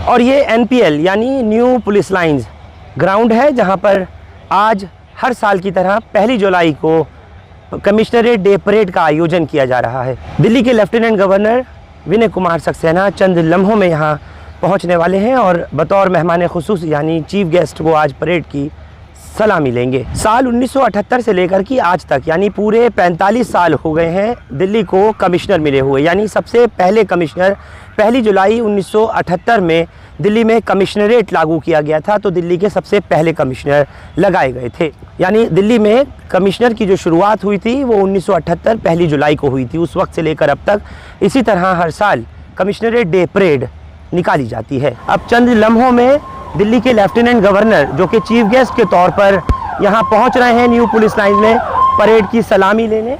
और ये NPL यानी न्यू पुलिस लाइंस ग्राउंड है, जहां पर आज हर साल की तरह 1 जुलाई को कमिश्नरेट डे परेड का आयोजन किया जा रहा है। दिल्ली के लेफ्टिनेंट गवर्नर विनय कुमार सक्सेना चंद लम्हों में यहाँ पहुँचने वाले हैं और बतौर मेहमान खुसूस यानी चीफ गेस्ट वो आज परेड की सलामी लेंगे। साल 1978 से लेकर कि आज तक यानी पूरे 45 साल हो गए हैं दिल्ली को कमिश्नर मिले हुए। यानी सबसे पहले कमिश्नर 1 जुलाई 1978 में दिल्ली में कमिश्नरेट लागू किया गया था, तो दिल्ली के सबसे पहले कमिश्नर लगाए गए थे। यानी दिल्ली में कमिश्नर की जो शुरुआत हुई थी वो 1978 1 जुलाई को हुई थी। उस वक्त से लेकर अब तक इसी तरह हर साल कमिश्नरेट डे परेड निकाली जाती है। अब चंद लम्हों में दिल्ली के लेफ्टिनेंट गवर्नर जो कि चीफ गेस्ट के तौर पर यहाँ पहुँच रहे हैं न्यू पुलिस लाइन में परेड की सलामी लेने,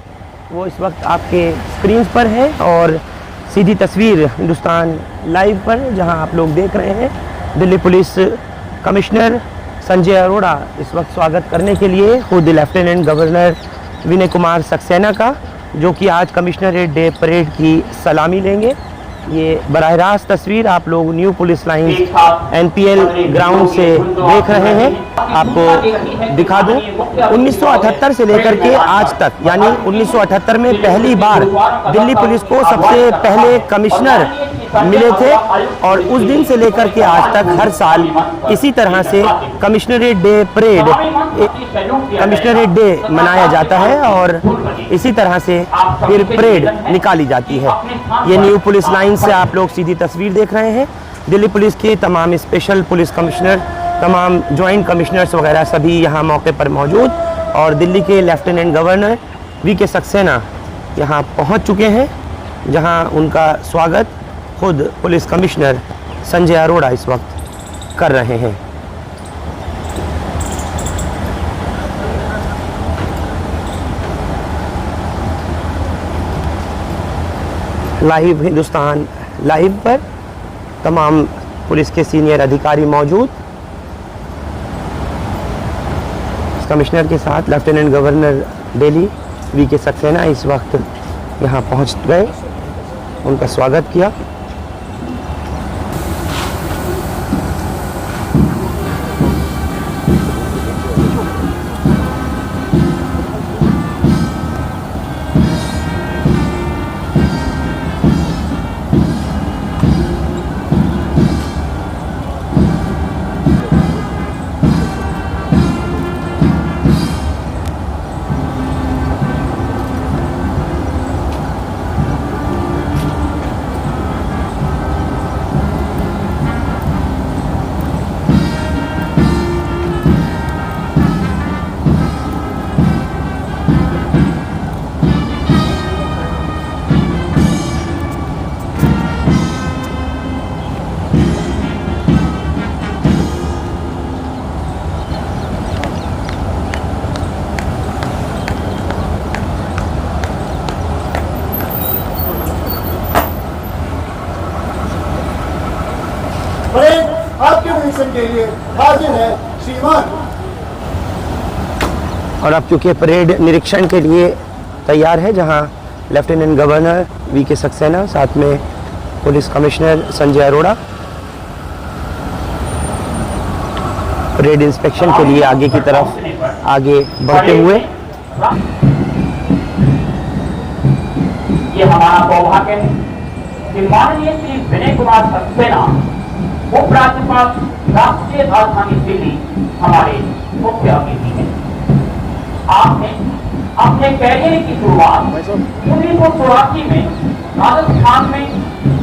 वो इस वक्त आपके स्क्रीन पर है और सीधी तस्वीर हिंदुस्तान लाइव पर जहां आप लोग देख रहे हैं दिल्ली पुलिस कमिश्नर संजय अरोड़ा इस वक्त स्वागत करने के लिए खुद लेफ्टिनेंट गवर्नर विनय कुमार सक्सेना का, जो कि आज कमिश्नरेट डे परेड की सलामी लेंगे। ये बराह रास्त तस्वीर आप लोग new police line NPL ground से देख रहे हैं। आपको दिखा दूं 1978 से लेकर के आज तक, यानी 1978 में पहली बार दिल्ली पुलिस को सबसे पहले कमिश्नर मिले थे और उस दिन से लेकर के आज तक हर साल इसी तरह से commissionerate day parade, commissionerate day मनाया जाता है और इसी तरह से फिर परेड निकाली जाती है। ये न्यू पुलिस लाइन से आप लोग सीधी तस्वीर देख रहे हैं। दिल्ली पुलिस के तमाम स्पेशल पुलिस कमिश्नर, तमाम जॉइंट कमिश्नर्स वगैरह सभी यहाँ मौके पर मौजूद और दिल्ली के लेफ्टिनेंट गवर्नर VK सक्सेना यहाँ पहुँच चुके हैं, जहाँ उनका स्वागत खुद पुलिस कमिश्नर संजय अरोड़ा इस वक्त कर रहे हैं। लाइव हिंदुस्तान लाइव पर तमाम पुलिस के सीनियर अधिकारी मौजूद। कमिश्नर के साथ lieutenant governor Delhi VK Saxena इस वक्त यहाँ पहुँच गए, उनका स्वागत किया। आपके निरीक्षण के लिए हाजिर है श्रीमान। और अब चूँकि परेड निरीक्षण के लिए तैयार है, जहां लेफ्टिनेंट गवर्नर VK सक्सेना साथ में police commissioner Sanjay Arora parade inspection के लिए आगे की तरफ आगे बढ़ते हुए। ये हमारा सौभाग्य है कि माननीय श्री विनय कुमार सक्सेना उपराज्यपाल राष्ट्रीय राजधानी दिल्ली हमारे मुख्य अतिथि हैं। आपने अपने कैरियर की शुरुआत 1984 में राजस्थान में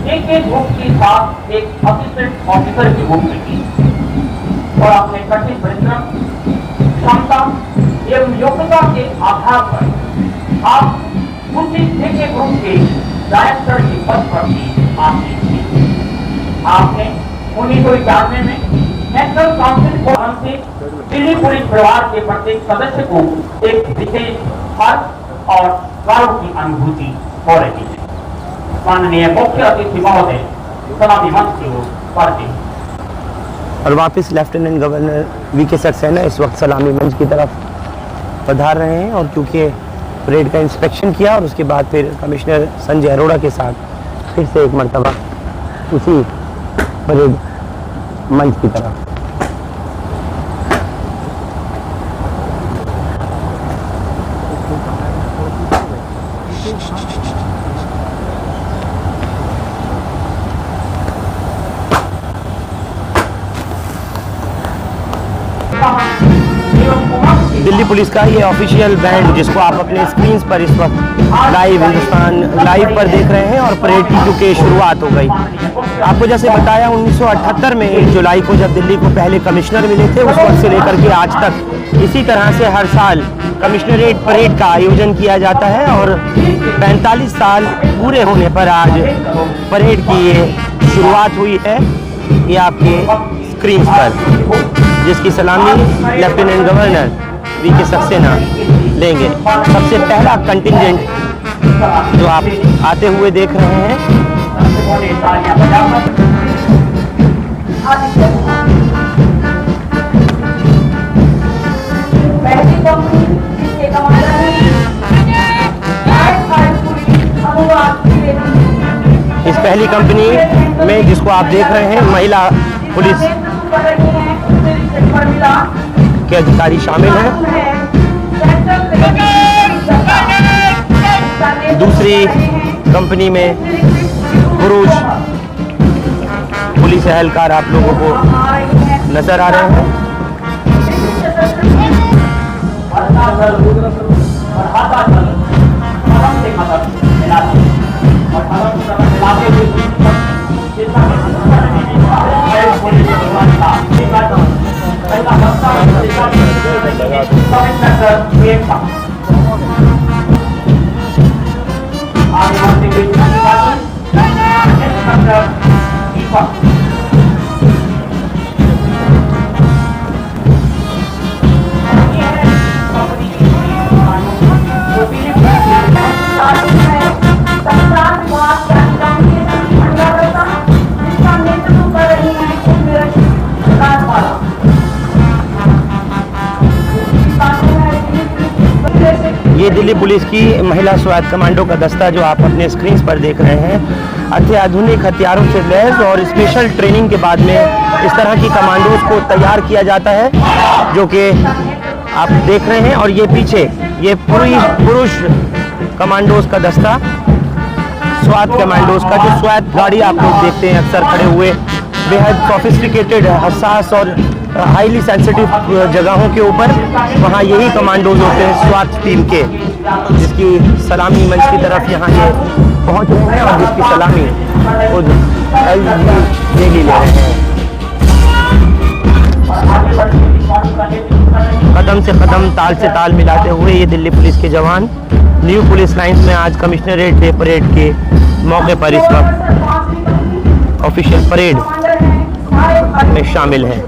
AK ग्रुप के साथ एक असिस्टेंट ऑफिसर के रूप में की और अपने कठिन परिश्रम, क्षमता एवं योग्यता के आधार पर आप उसी AK ग्रुप के डायरेक्टर के पद पर भी आसीन थे। आपने 1991 में नेशनल काउंसिल फोरम से दिल्ली पुलिस परिवार के प्रत्येक सदस्य को एक विशेष हर्ष और गौरव की अनुभूति हो रही है। माननीय मुख्य अतिथि महोदय सलामी मंच की ओर बढ़ते हैं। और वापस लेफ्टिनेंट गवर्नर VK सक्सेना इस वक्त सलामी मंच की तरफ पधार रहे हैं और क्योंकि परेड का इंस्पेक्शन किया और उसके बाद फिर कमिश्नर संजय अरोड़ा के साथ फिर से एक मरतबा उसी परेड मंच की तरफ। दिल्ली पुलिस का ये ऑफिशियल बैंड जिसको आप अपने स्क्रीन पर इस वक्त लाइव हिंदुस्तान लाइव पर देख रहे हैं, और परेड की चूँकि शुरुआत हो गई। आपको जैसे बताया 1978 में 1 जुलाई को जब दिल्ली को पहले कमिश्नर मिले थे, उस वक्त से लेकर के आज तक इसी तरह से हर साल कमिश्नरेट परेड का आयोजन किया जाता है, और 45 साल पूरे होने पर आज परेड की ये शुरुआत हुई है। ये आपके स्क्रीन पर जिसकी सलामी लेफ्टिनेंट गवर्नर वीके सक्सेना लेंगे। सबसे पहला कंटिंजेंट जो आप आते हुए देख रहे हैं, इस पहली कंपनी में जिसको आप देख रहे हैं महिला पुलिस के अधिकारी शामिल हैं। दूसरी कंपनी में पुरुष पुलिस एहलकार आप लोगों को नजर आ रहे हैं। ये दिल्ली पुलिस की महिला स्वायत्त कमांडो का दस्ता जो आप अपने स्क्रीन पर देख रहे हैं, अत्याधुनिक हथियारों से लैस और स्पेशल ट्रेनिंग के बाद में इस तरह की कमांडोज को तैयार किया जाता है, जो कि आप देख रहे हैं। और ये पीछे ये पुरुष कमांडोज का दस्ता, स्वायत्त कमांडोज का जो स्वायत्त गाड़ी आप लोग देखते हैं अक्सर खड़े हुए, बेहद सोफिस्टिकेटेड, हसास और हाईली सेंसिटिव जगहों के ऊपर, वहाँ यही कमांडोज होते हैं स्वात टीम के, जिसकी सलामी मंच की तरफ यहाँ ये पहुँच रहे हैं और जिसकी सलामी खुद ले रहे हैं। कदम से कदम, ताल से ताल मिलाते हुए ये दिल्ली पुलिस के जवान न्यू पुलिस लाइंस में आज कमिश्नरेट डे परेड के मौके पर इस वक्त ऑफिशियल परेड में शामिल हैं।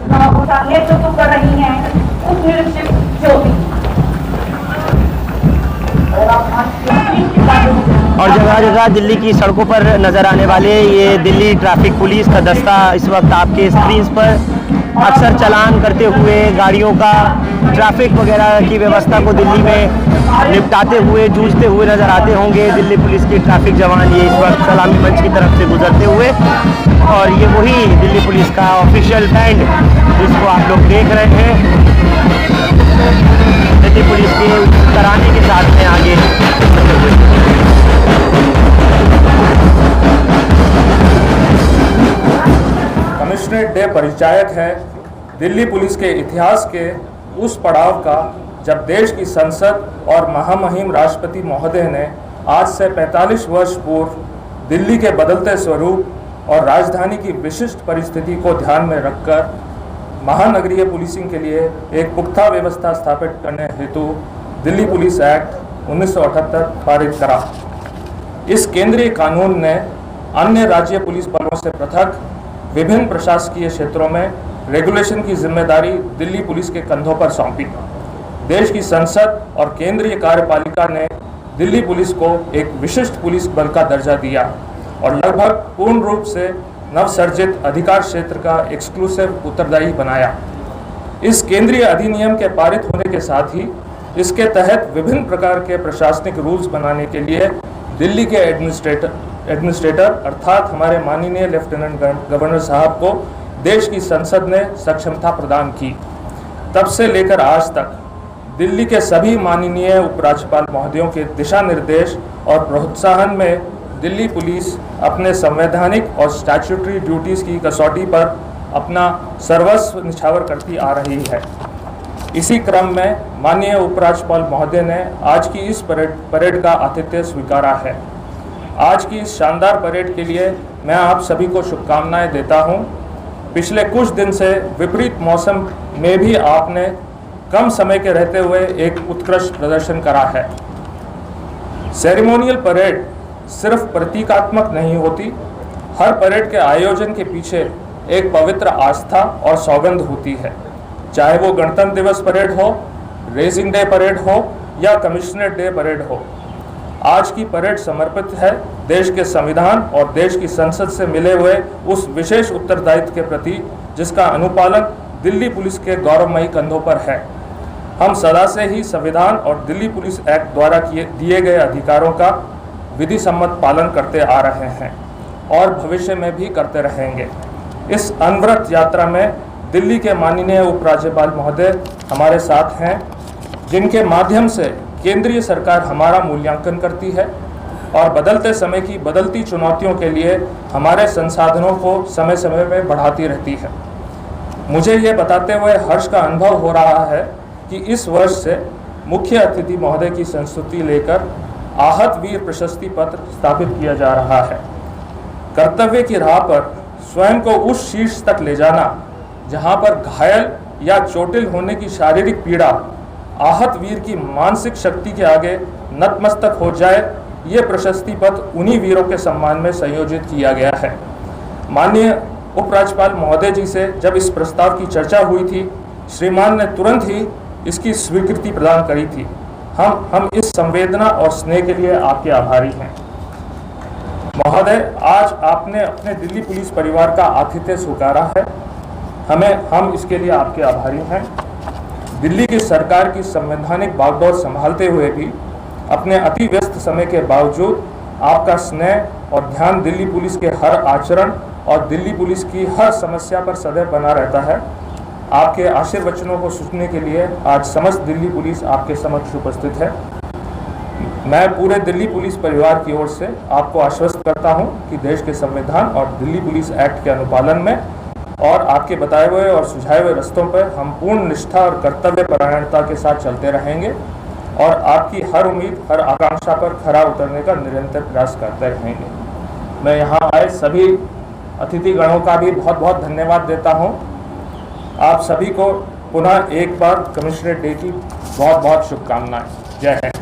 और जगह जगह दिल्ली की सड़कों पर नजर आने वाले ये दिल्ली ट्रैफिक पुलिस का दस्ता इस वक्त आपके स्क्रीन पर अक्सर चालान करते हुए, गाड़ियों का ट्रैफिक वगैरह की व्यवस्था को दिल्ली में निपटाते हुए, जूझते हुए नजर आते होंगे। दिल्ली पुलिस के ट्रैफिक जवान ये इस वक्त सलामी मंच की तरफ से गुजरते हुए, और ये वही दिल्ली पुलिस का ऑफिशियल बैंड जिसको आप लोग देख रहे हैं, दिल्ली पुलिस के तराने के साथ में आगे बढ़ते हुए। कमिश्नरेट डे परिचायक है दिल्ली पुलिस के इतिहास के उस पड़ाव का जब देश की संसद और महामहिम राष्ट्रपति महोदय ने आज से 45 वर्ष पूर्व दिल्ली के बदलते स्वरूप और राजधानी की विशिष्ट परिस्थिति को ध्यान में रखकर महानगरीय पुलिसिंग के लिए एक पुख्ता व्यवस्था स्थापित करने हेतु दिल्ली पुलिस एक्ट 1978 पारित करा। इस केंद्रीय कानून ने अन्य राज्य पुलिस बलों से पृथक विभिन्न प्रशासकीय क्षेत्रों में रेगुलेशन की जिम्मेदारी दिल्ली पुलिस के कंधों पर सौंपी। देश की संसद और केंद्रीय कार्यपालिका ने दिल्ली पुलिस को एक विशिष्ट पुलिस बल का दर्जा दिया और लगभग पूर्ण रूप से नवसर्जित अधिकार क्षेत्र का एक्सक्लूसिव उत्तरदायी बनाया। इस केंद्रीय अधिनियम के पारित होने के साथ ही इसके तहत विभिन्न प्रकार के प्रशासनिक रूल्स बनाने के लिए दिल्ली के एडमिनिस्ट्रेटर अर्थात हमारे माननीय लेफ्टिनेंट गवर्नर साहब को देश की संसद ने सक्षमता प्रदान की। तब से लेकर आज तक दिल्ली के सभी माननीय उपराज्यपाल महोदयों के दिशा निर्देश और प्रोत्साहन में दिल्ली पुलिस अपने संवैधानिक और स्टैट्यूटरी ड्यूटीज़ की कसौटी पर अपना सर्वस्व निछावर करती आ रही है। इसी क्रम में माननीय उपराज्यपाल महोदय ने आज की इस परेड का आतिथ्य स्वीकारा है। आज की इस शानदार परेड के लिए मैं आप सभी को शुभकामनाएं देता हूं। पिछले कुछ दिन से विपरीत मौसम में भी आपने कम समय के रहते हुए एक उत्कृष्ट प्रदर्शन करा है। सेरेमोनियल परेड सिर्फ प्रतीकात्मक नहीं होती, हर परेड के आयोजन के पीछे एक पवित्र आस्था और सौगंध होती है। चाहे वो गणतंत्र दिवस परेड हो, रेजिंग डे परेड हो या कमिश्नरेट डे परेड हो, आज की परेड समर्पित है देश के संविधान और देश की संसद से मिले हुए उस विशेष उत्तरदायित्व के प्रति जिसका अनुपालन दिल्ली पुलिस के गौरवमयी कंधों पर है। हम सदा से ही संविधान और दिल्ली पुलिस एक्ट द्वारा दिए गए अधिकारों का विधि सम्मत पालन करते आ रहे हैं और भविष्य में भी करते रहेंगे। इस अनवरत यात्रा में दिल्ली के माननीय उपराज्यपाल महोदय हमारे साथ हैं, जिनके माध्यम से केंद्रीय सरकार हमारा मूल्यांकन करती है और बदलते समय की बदलती चुनौतियों के लिए हमारे संसाधनों को समय समय में बढ़ाती रहती है। मुझे ये बताते हुए हर्ष का अनुभव हो रहा है कि इस वर्ष से मुख्य अतिथि महोदय की संस्तुति लेकर आहत वीर प्रशस्ति पत्र स्थापित किया जा रहा है। कर्तव्य की राह पर स्वयं को उस शीर्ष तक ले जाना जहां पर घायल या चोटिल होने की शारीरिक पीड़ा आहत वीर की मानसिक शक्ति के आगे नतमस्तक हो जाए, ये प्रशस्ति पत्र उन्हीं वीरों के सम्मान में संयोजित किया गया है। माननीय उपराज्यपाल महोदय जी से जब इस प्रस्ताव की चर्चा हुई थी, श्रीमान ने तुरंत ही इसकी स्वीकृति प्रदान करी थी। हम इस संवेदना और स्नेह के लिए आपके आभारी हैं। महोदय, आज आपने अपने दिल्ली पुलिस परिवार का आतिथ्य स्वीकारा है, हम इसके लिए आपके आभारी हैं। दिल्ली की सरकार की संवैधानिक बागडोर संभालते हुए भी अपने अति व्यस्त समय के बावजूद आपका स्नेह और ध्यान दिल्ली पुलिस के हर आचरण और दिल्ली पुलिस की हर समस्या पर सदैव बना रहता है। आपके आशीर्वचनों को सुनने के लिए आज समस्त दिल्ली पुलिस आपके समक्ष उपस्थित है। मैं पूरे दिल्ली पुलिस परिवार की ओर से आपको आश्वस्त करता हूं कि देश के संविधान और दिल्ली पुलिस एक्ट के अनुपालन में और आपके बताए हुए और सुझाए हुए रास्तों पर हम पूर्ण निष्ठा और कर्तव्य परायणता के साथ चलते रहेंगे और आपकी हर उम्मीद, हर आकांक्षा पर खरा उतरने का निरंतर प्रयास करते रहेंगे। मैं यहाँ आए सभी अतिथिगणों का भी बहुत बहुत धन्यवाद देता हूँ। आप सभी को पुनः एक बार कमिश्नरेट डे की बहुत बहुत शुभकामनाएं। जय Hind.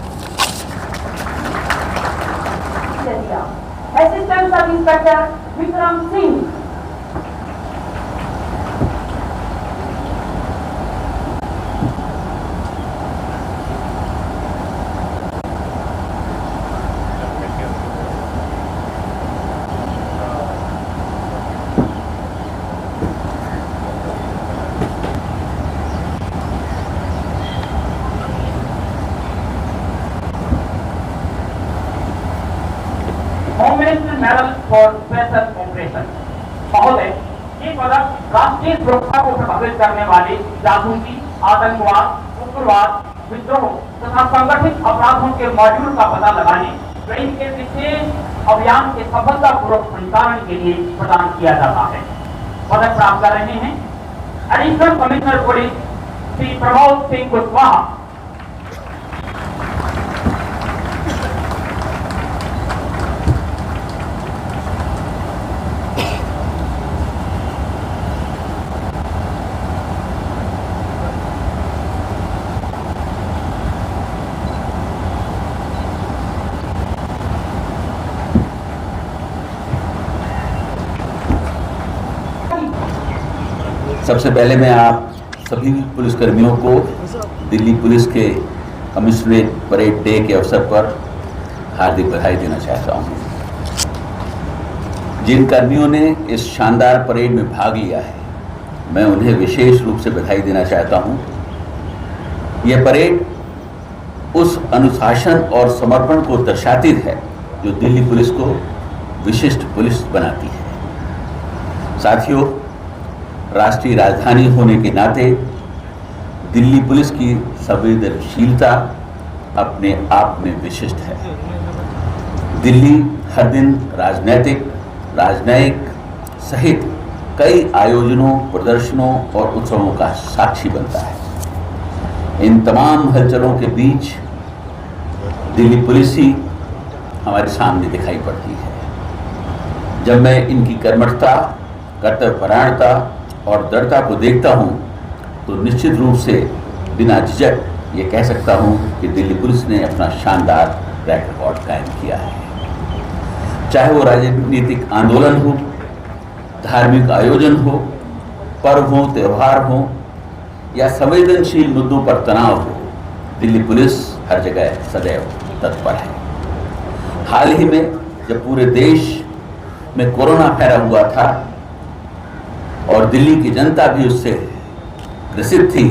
Assistant sub inspector Vikram Singh. Home minister medal for special operation. महोदय, ये पदक राष्ट्रीय सुरक्षा को प्रभावित करने वाले जासूसी, आतंकवाद, उग्रवाद, विद्रोह तथा संगठित अपराधों के मॉड्यूल का पता लगाने व इनके विशेष अभियान के सफलतापूर्वक संचालन के लिए प्रदान किया जाता है। पदक प्राप्त कर रहे हैं additional commissioner police Shri Pramod Singh Kushwaha. सबसे पहले मैं आप सभी पुलिसकर्मियों को दिल्ली पुलिस के कमिश्नरेट परेड डे के अवसर पर हार्दिक बधाई देना चाहता हूं। जिन कर्मियों ने इस शानदार परेड में भाग लिया है, मैं उन्हें विशेष रूप से बधाई देना चाहता हूं। यह परेड उस अनुशासन और समर्पण को दर्शाती है जो दिल्ली पुलिस को विशिष्ट पुलिस बनाती है। साथियों, राष्ट्रीय राजधानी होने के नाते दिल्ली पुलिस की संवेदनशीलता अपने आप में विशिष्ट है। दिल्ली हर दिन राजनयिक सहित कई आयोजनों, प्रदर्शनों और उत्सवों का साक्षी बनता है। इन तमाम हलचलों के बीच दिल्ली पुलिस ही हमारे सामने दिखाई पड़ती है। जब मैं इनकी कर्मठता, कर्तव्यपरायणता और दृढ़ता को देखता हूं, तो निश्चित रूप से बिना झिझक ये कह सकता हूं कि दिल्ली पुलिस ने अपना शानदार ट्रैक रिकॉर्ड कायम किया है। चाहे वो राजनीतिक आंदोलन हो, धार्मिक आयोजन हो, पर्व हो, त्यौहार हो या संवेदनशील मुद्दों पर तनाव हो, दिल्ली पुलिस हर जगह सदैव तत्पर है। हाल ही में जब पूरे देश में कोरोना फैला हुआ था और दिल्ली की जनता भी उससे ग्रसित थी,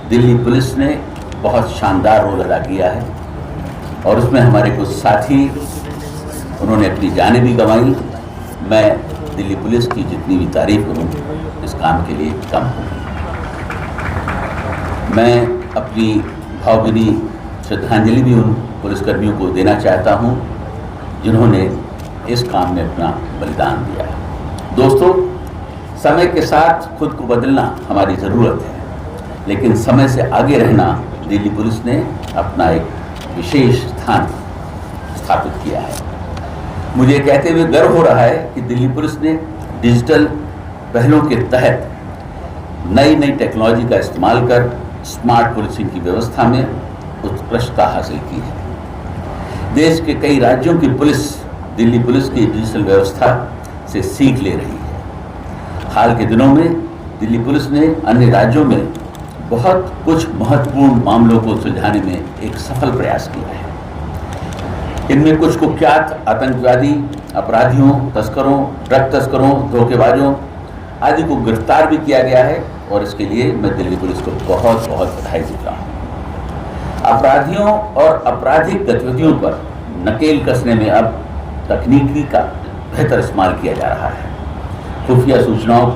दिल्ली पुलिस ने बहुत शानदार रोल अदा किया है और उसमें हमारे कुछ साथी, उन्होंने अपनी जानें भी गंवाई। मैं दिल्ली पुलिस की जितनी भी तारीफ करूं, इस काम के लिए कम हूं। मैं अपनी भावभीनी श्रद्धांजलि भी उन पुलिसकर्मियों को देना चाहता हूं जिन्होंने इस काम में अपना बलिदान दिया। दोस्तों, समय के साथ खुद को बदलना हमारी ज़रूरत है, लेकिन समय से आगे रहना दिल्ली पुलिस ने अपना एक विशेष स्थान स्थापित किया है। मुझे कहते हुए गर्व हो रहा है कि दिल्ली पुलिस ने डिजिटल पहलों के तहत नई टेक्नोलॉजी का इस्तेमाल कर स्मार्ट पुलिसिंग की व्यवस्था में उत्कृष्टता हासिल की है। देश के कई राज्यों की पुलिस दिल्ली पुलिस की डिजिटल व्यवस्था से सीख ले रही है। हाल के दिनों में दिल्ली पुलिस ने अन्य राज्यों में बहुत कुछ महत्वपूर्ण मामलों को सुलझाने में एक सफल प्रयास किया है। इनमें कुछ कुख्यात आतंकवादी अपराधियों, तस्करों, ड्रग तस्करों, धोखेबाजों आदि को गिरफ्तार भी किया गया है और इसके लिए मैं दिल्ली पुलिस को बहुत बधाई देता हूँ। अपराधियों और आपराधिक गतिविधियों पर नकेल कसने में अब तकनीकी का बेहतर इस्तेमाल किया जा रहा है। खुफिया सूचनाओं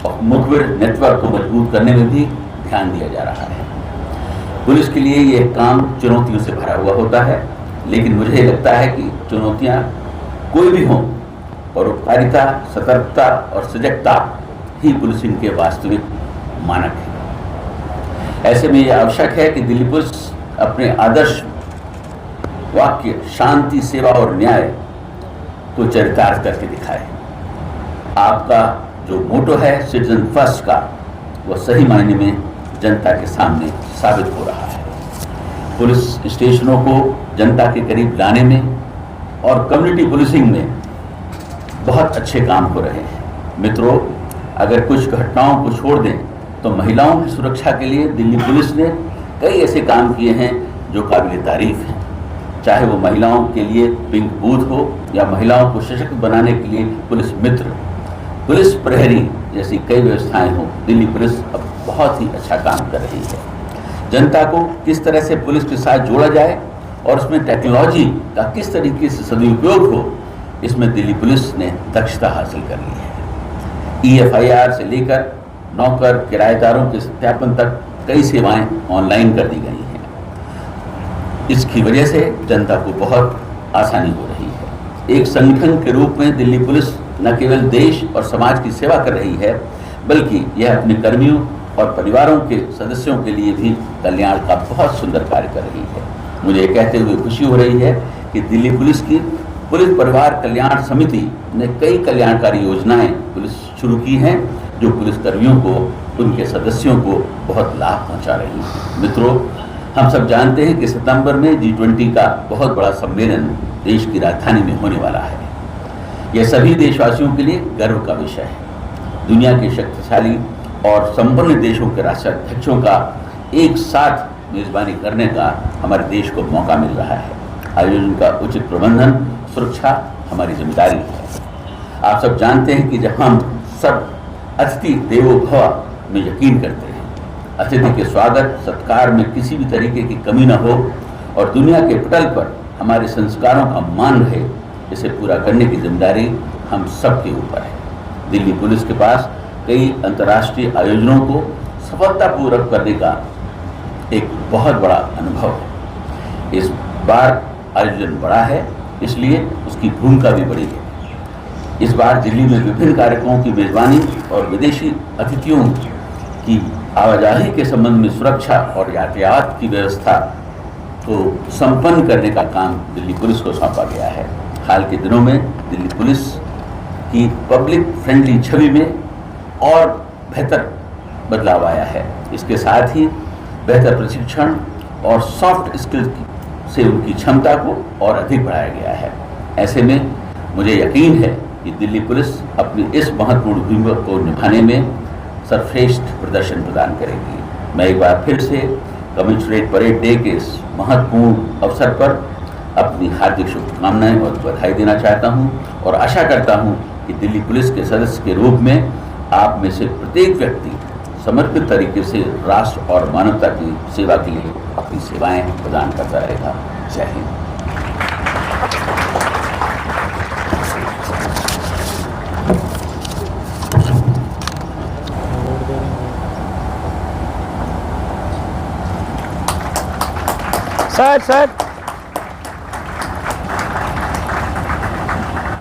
और मुखबिर नेटवर्क को मजबूत करने में भी ध्यान दिया जा रहा है। पुलिस के लिए यह काम चुनौतियों से भरा हुआ होता है, लेकिन मुझे लगता है कि चुनौतियां कोई भी हों, परोपकारिता, सतर्कता और सजगता ही पुलिसिंग के वास्तविक मानक है। ऐसे में यह आवश्यक है कि दिल्ली पुलिस अपने आदर्श वाक्य शांति, सेवा और न्याय को चरितार्थ करके दिखाए। आपका जो मोटो है सिटीजन फर्स्ट का, वह सही मायने में जनता के सामने साबित हो रहा है। पुलिस स्टेशनों को जनता के करीब लाने में और कम्युनिटी पुलिसिंग में बहुत अच्छे काम हो रहे हैं। मित्रों, अगर कुछ घटनाओं को छोड़ दें तो महिलाओं की सुरक्षा के लिए दिल्ली पुलिस ने कई ऐसे काम किए हैं जो काबिल तारीफ हैं। चाहे वो महिलाओं के लिए पिंक बूथ हो या महिलाओं को सशक्त बनाने के लिए पुलिस मित्र, पुलिस प्रहरी जैसी कई व्यवस्थाएं हों, दिल्ली पुलिस अब बहुत ही अच्छा काम कर रही है। जनता को किस तरह से पुलिस के साथ जोड़ा जाए और उसमें टेक्नोलॉजी का किस तरीके से सदुपयोग हो, इसमें दिल्ली पुलिस ने दक्षता हासिल कर ली है। EFIR से लेकर नौकर किराएदारों के सत्यापन तक कई सेवाएं ऑनलाइन कर दी गई हैं। इसकी वजह से जनता को बहुत आसानी हो रही है। एक संगठन के रूप में दिल्ली पुलिस न केवल देश और समाज की सेवा कर रही है, बल्कि यह अपने कर्मियों और परिवारों के सदस्यों के लिए भी कल्याण का बहुत सुंदर कार्य कर रही है। मुझे कहते हुए खुशी हो रही है कि दिल्ली पुलिस की पुलिस परिवार कल्याण समिति ने कई कल्याणकारी योजनाएं पुलिस शुरू की हैं, जो पुलिस कर्मियों को, उनके सदस्यों को बहुत लाभ पहुंचा रही है। मित्रों, हम सब जानते हैं कि सितंबर में G20 का बहुत बड़ा सम्मेलन देश की राजधानी में होने वाला है। यह सभी देशवासियों के लिए गर्व का विषय है। दुनिया के शक्तिशाली और संपन्न देशों के राष्ट्राध्यक्षों का एक साथ मेजबानी करने का हमारे देश को मौका मिल रहा है। आयोजन का उचित प्रबंधन, सुरक्षा हमारी जिम्मेदारी है। आप सब जानते हैं कि जब हम सब अतिथि देवो भव में यकीन करते हैं, अतिथि के स्वागत सत्कार में किसी भी तरीके की कमी न हो और दुनिया के पटल पर हमारे संस्कारों का मान रहे, इसे पूरा करने की जिम्मेदारी हम सब के ऊपर है। दिल्ली पुलिस के पास कई अंतर्राष्ट्रीय आयोजनों को सफलतापूर्वक करने का एक बहुत बड़ा अनुभव है। इस बार आयोजन बड़ा है, इसलिए उसकी भूमिका भी बड़ी है। इस बार दिल्ली में विभिन्न कार्यक्रमों की मेजबानी और विदेशी अतिथियों की आवाजाही के संबंध में सुरक्षा और यातायात की व्यवस्था को संपन्न करने का काम दिल्ली पुलिस को सौंपा गया है। हाल के दिनों में दिल्ली पुलिस की पब्लिक फ्रेंडली छवि में और बेहतर बदलाव आया है। इसके साथ ही बेहतर प्रशिक्षण और सॉफ्ट स्किल्स से उनकी क्षमता को और अधिक बढ़ाया गया है। ऐसे में मुझे यकीन है कि दिल्ली पुलिस अपनी इस महत्वपूर्ण भूमिका को निभाने में सर्वश्रेष्ठ प्रदर्शन प्रदान करेगी। मैं एक बार फिर से कमिश्नरेट परेड डे के इस महत्वपूर्ण अवसर पर अपनी हार्दिक शुभकामनाएं और बधाई देना चाहता हूं और आशा करता हूं कि दिल्ली पुलिस के सदस्य के रूप में आप में से प्रत्येक व्यक्ति समर्पित तरीके से राष्ट्र और मानवता की सेवा के लिए अपनी सेवाएं प्रदान करता रहेगा। जय हिंद। सर